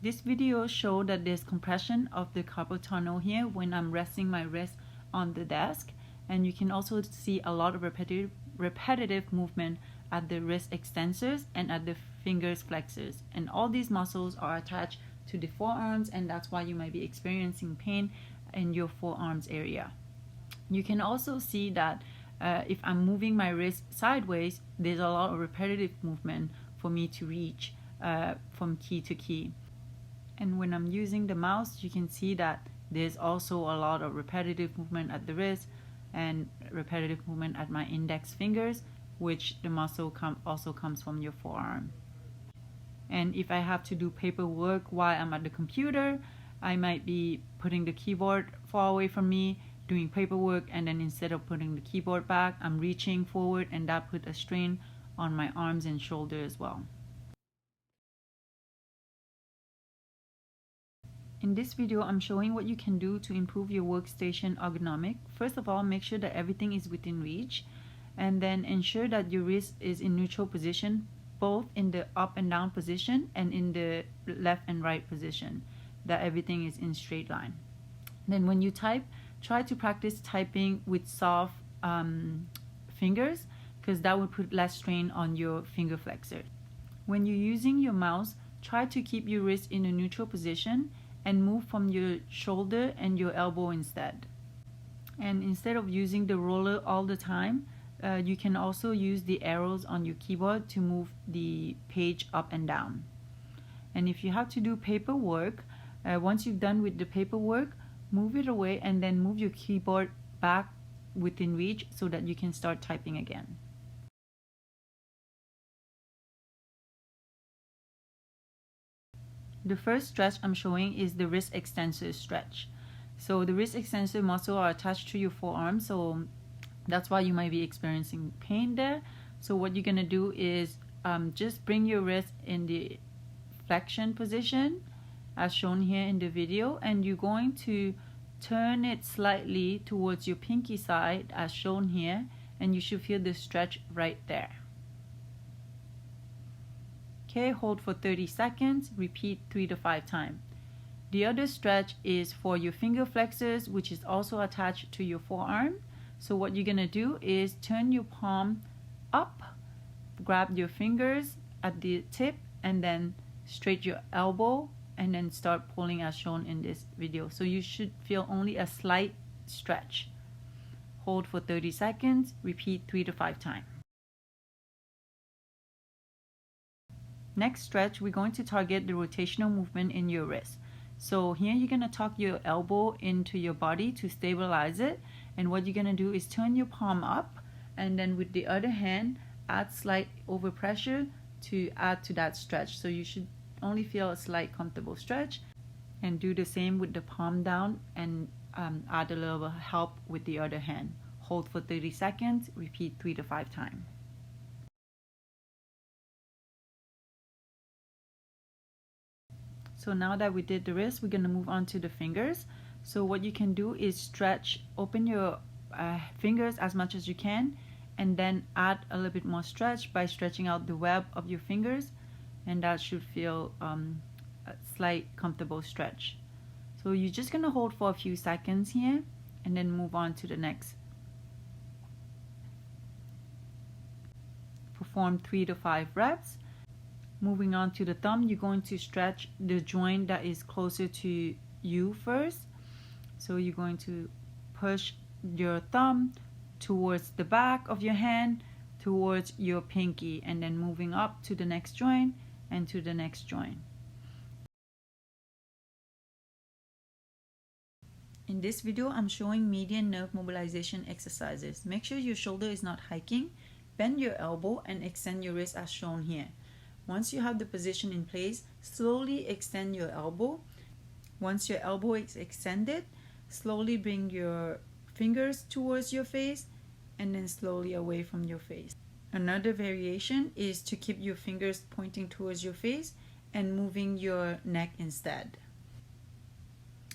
This video shows that there's compression of the carpal tunnel here when I'm resting my wrist on the desk, and you can also see a lot of repetitive movement at the wrist extensors and at the fingers flexors, and all these muscles are attached to the forearms, and that's why you might be experiencing pain in your forearms area. You can also see that if I'm moving my wrist sideways, there's a lot of repetitive movement for me to reach from key to key. And when I'm using the mouse, you can see that there's also a lot of repetitive movement at the wrist and repetitive movement at my index fingers, which the muscle also comes from your forearm. And if I have to do paperwork while I'm at the computer, I might be putting the keyboard far away from me, doing paperwork, and then instead of putting the keyboard back, I'm reaching forward, and that put a strain on my arms and shoulder as well. In this video, I'm showing what you can do to improve your workstation ergonomic. First of all, make sure that everything is within reach, and then ensure that your wrist is in neutral position, both in the up and down position and in the left and right position, that everything is in straight line. Then when you type, try to practice typing with soft fingers, because that will put less strain on your finger flexor. When you're using your mouse, try to keep your wrist in a neutral position and move from your shoulder and your elbow instead. And instead of using the roller all the time, you can also use the arrows on your keyboard to move the page up and down. And if you have to do paperwork, once you're done with the paperwork, move it away and then move your keyboard back within reach so that you can start typing again. The first stretch I'm showing is the wrist extensor stretch. So the wrist extensor muscle are attached to your forearm, so that's why you might be experiencing pain there. So what you're gonna do is just bring your wrist in the flexion position as shown here in the video, and you're going to turn it slightly towards your pinky side as shown here, and you should feel the stretch right there. Okay, hold for 30 seconds, repeat 3 to 5 times. The other stretch is for your finger flexors, which is also attached to your forearm. So what you're gonna do is turn your palm up, grab your fingers at the tip, and then straight your elbow, and then start pulling as shown in this video. So you should feel only a slight stretch. Hold for 30 seconds, repeat 3 to 5 times. Next stretch, we're going to target the rotational movement in your wrist. So here you're gonna tuck your elbow into your body to stabilize it, and what you're gonna do is turn your palm up, and then with the other hand add slight overpressure to add to that stretch. So you should only feel a slight comfortable stretch, and do the same with the palm down, and add a little help with the other hand. Hold for 30 seconds, repeat 3 to 5 times. So now that we did the wrist, we're going to move on to the fingers. So what you can do is open your fingers as much as you can, and then add a little bit more stretch by stretching out the web of your fingers, and that should feel a slight comfortable stretch. So you're just going to hold for a few seconds here, and then move on to the next. Perform 3 to 5 reps. Moving on to the thumb, you're going to stretch the joint that is closer to you first. So you're going to push your thumb towards the back of your hand, towards your pinky, and then moving up to the next joint and to the next joint. In this video, I'm showing median nerve mobilization exercises. Make sure your shoulder is not hiking. Bend your elbow and extend your wrist as shown here. Once you have the position in place, slowly extend your elbow. Once your elbow is extended, slowly bring your fingers towards your face and then slowly away from your face. Another variation is to keep your fingers pointing towards your face and moving your neck instead.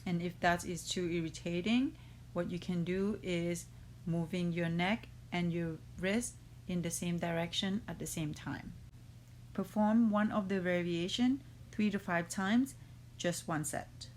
And if that is too irritating, what you can do is moving your neck and your wrist in the same direction at the same time. Perform one of the variation 3 to 5 times, just one set.